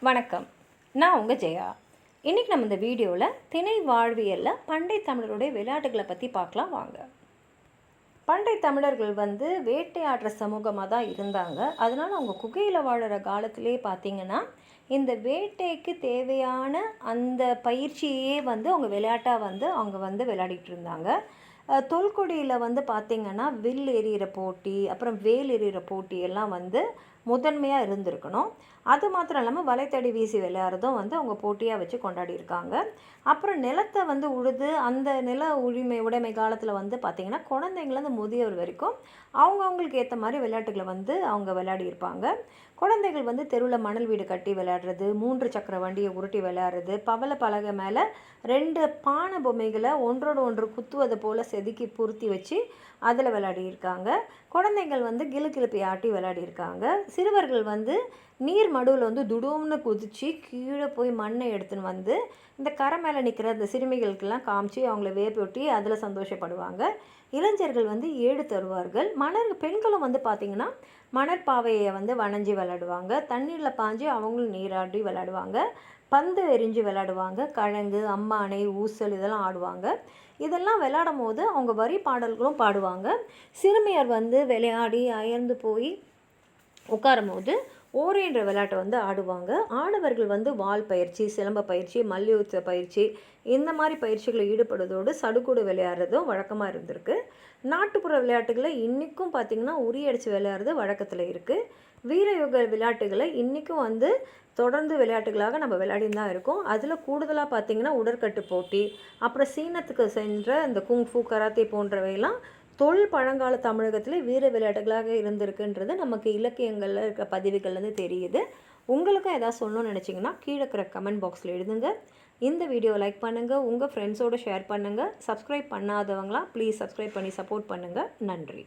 வணக்கம். நான் உங்கள் ஜெயா. இன்றைக்கி நம்ம இந்த வீடியோவில் திணை வாழ்வியலில் பண்டை தமிழருடைய விளையாட்டுகளை பற்றி பார்க்கலாம் வாங்க. பண்டை தமிழர்கள் வேட்டையாடுற சமூகமாக தான் இருந்தாங்க. அதனால் அவங்க குகையில் வாழுற காலத்திலே பார்த்திங்கன்னா இந்த வேட்டைக்கு தேவையான அந்த பயிற்சியே அவங்க விளையாட்டாக அவங்க விளையாடிட்டு இருந்தாங்க. தொல்குடியில் பார்த்திங்கன்னா வில் எறிகிற போட்டி, அப்புறம் வேல் எறிகிற போட்டி எல்லாம் முதன்மையாக இருந்திருக்கணும். அது மாத்திரம் இல்லாமல் வலைத்தடி வீசி விளையாடுறதும் அவங்க போட்டியாக வச்சு கொண்டாடியிருக்காங்க. அப்புறம் நிலத்தை உழுது அந்த நில உடைமை காலத்தில் பார்த்திங்கன்னா குழந்தைங்கள்லேருந்து முதியவர் வரைக்கும் அவங்களுக்கு ஏற்ற மாதிரி விளையாட்டுகளை அவங்க விளையாடியிருப்பாங்க. குழந்தைகள் தெருவில் மணல் வீடு கட்டி விளையாடுறது, 3 சக்கர வண்டியை உருட்டி விளையாடுறது, பவள பலகை மேலே 2 பானை பொம்மைகளை ஒன்றோடு ஒன்று குத்துவது போல் செதுக்கி பொருத்தி வச்சு அதில் விளையாடியிருக்காங்க. குழந்தைகள் கிலுகிலுப்பி ஆட்டி விளையாடியிருக்காங்க. சிறுவர்கள் நீர் மடுவில் துடும்னு குதித்து கீழே போய் மண்ணை எடுத்துன்னு இந்த கரை மேலே நிற்கிற அந்த சிறுமிகளுக்கெல்லாம் காமிச்சு அவங்கள வேப்பொட்டி அதில் சந்தோஷப்படுவாங்க. இளைஞர்கள் ஏடு தருவார்கள். பெண்களும் பார்த்திங்கன்னா மணற்பாவையை வணைஞ்சி விளையாடுவாங்க. தண்ணீரில் பாஞ்சு அவங்களும் நீராடி விளையாடுவாங்க. பந்து எரிஞ்சு விளையாடுவாங்க. கழங்கு, அம்மானை, ஊசல் இதெல்லாம் ஆடுவாங்க. இதெல்லாம் விளையாடும் போது அவங்க வரி பாடல்களும் பாடுவாங்க. சிறுமியர் விளையாடி அயர்ந்து போய் உட்காரும் போது ஓரைன்ற விளையாட்டை ஆடுவாங்க. ஆடவர்கள் வால் பயிற்சி, சிலம்ப பயிற்சி, மல்யுத்த பயிற்சி இந்த மாதிரி பயிற்சிகளில் ஈடுபடுவதோடு சடுகுடு விளையாடுறதும் வழக்கமாக இருந்திருக்கு. நாட்டுப்புற விளையாட்டுகளை இன்றைக்கும் பார்த்திங்கன்னா உரியடிச்சு விளையாடுறது வழக்கத்தில் இருக்குது. வீரயுக விளையாட்டுகளை இன்றைக்கும் தொடர்ந்து விளையாட்டுகளாக நம்ம விளையாடின்னு தான் இருக்கோம். அதில் கூடுதலாக பார்த்திங்கன்னா உடற்கட்டு போட்டி, அப்புறம் சீனத்துக்கு சென்ற இந்த குங்ஃபு, கராத்தே போன்றவையெல்லாம் பழங்கால தமிழகத்தில் வீர விளையாட்டுகளாக இருந்திருக்குன்றது நமக்கு இலக்கியங்களில் இருக்கிற பதிவுகள்லேருந்து தெரியுது. உங்களுக்கும் எதாவது சொல்லணும்னு நினச்சிங்கன்னா கீழே இருக்கிற கமெண்ட் பாக்ஸில் எழுதுங்க. இந்த வீடியோ லைக் பண்ணுங்கள், உங்கள் ஃப்ரெண்ட்ஸோடு ஷேர் பண்ணுங்கள். சப்ஸ்கிரைப் பண்ணாதவங்களாம் ப்ளீஸ் சப்ஸ்கிரைப் பண்ணி சப்போர்ட் பண்ணுங்கள். நன்றி.